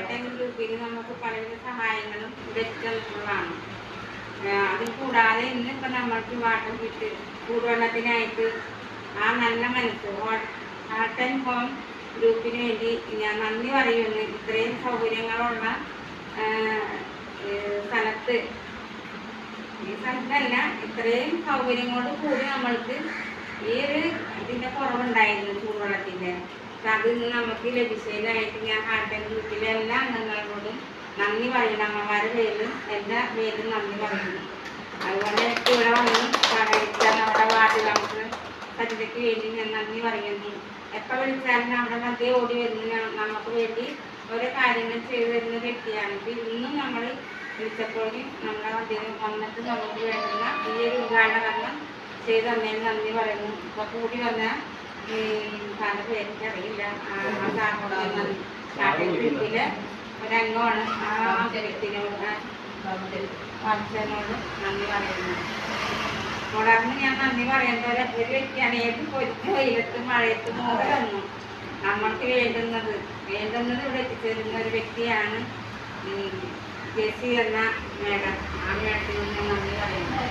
Heart ഗ്രൂപ്പിൽ നമുക്ക് പലവിധ സഹായങ്ങളും ലഭിക്കുന്നതാണ്. അതിൽ കൂടാതെ ഇന്നിപ്പോൾ നമ്മൾക്ക് വാട്ടർ കിറ്റ് ചൂടുവെള്ളത്തിനായിട്ട് ആ നല്ല മനസ്സ് ഹാർട്ട് ആൻഡ് ഹോം ഗ്രൂപ്പിന് വേണ്ടി ഞാൻ നന്ദി പറയുന്നു. ഇത്രയും സൗകര്യങ്ങളുള്ള സ്ഥലത്ത് ഈ സ്ഥലത്തല്ല, ഇത്രയും സൗകര്യങ്ങളോട് കൂടി നമ്മൾക്ക് ഈ ഒരു ഇതിൻ്റെ കുറവുണ്ടായിരുന്നു ചൂടുവെള്ളത്തിൻ്റെ. അത് ഇന്ന് നമുക്ക് ലഭിച്ചതിനായിട്ട് ഞാൻ ഹാർട്ട് ആൻഡ് ഗ്രൂപ്പിലെ എല്ലാ അംഗങ്ങളോടും നന്ദി പറയുന്നു. അമ്മമാരുടെ പേരിലും എല്ലാ പേരിലും നന്ദി പറയുന്നു. അതുപോലെ ഇവിടെ വന്ന് സഹായിക്കാൻ നമ്മുടെ വാർഡിൽ നമുക്ക് സജിതയ്ക്ക് വേണ്ടി ഞാൻ നന്ദി പറയുന്നു. എപ്പോൾ വിളിച്ചാലും നമ്മുടെ മധ്യ ഓടി വരുന്ന നമുക്ക് വേണ്ടി ഓരോ കാര്യങ്ങൾ ചെയ്തു തരുന്ന വ്യക്തിയാണ്. ഇന്നും നമ്മൾ വിളിച്ചപ്പോഴും നമ്മുടെ മധ്യ വന്നിട്ട് നമുക്ക് വേണ്ടുന്ന ഈ ഒരു ഉദ്ഘാടനം ചെയ്ത് തന്നതിന് നന്ദി പറയുന്നു. ഇപ്പോൾ കൂടി വന്ന പല പേർക്ക് അറിയില്ല, ആ നാട്ടിലെ ഒരംഗമാണ്. ആ വ്യക്തിനോട് അച്ഛനോട് നന്ദി പറയുന്നു. തുടർന്ന് ഞാൻ നന്ദി പറയേണ്ട ഒരു വ്യക്തിയാണ്. ഏത് പൊരിച്ച വെയിലത്തും മഴയത്തും മുതലൊന്നും നമ്മൾക്ക് വേണ്ടുന്നത് ഇവിടെ എത്തിച്ചേരുന്ന ഒരു വ്യക്തിയാണ് ജെസി എന്ന മേഡം. ആ മേഡത്തിന് ഞാൻ നന്ദി പറയുന്നു.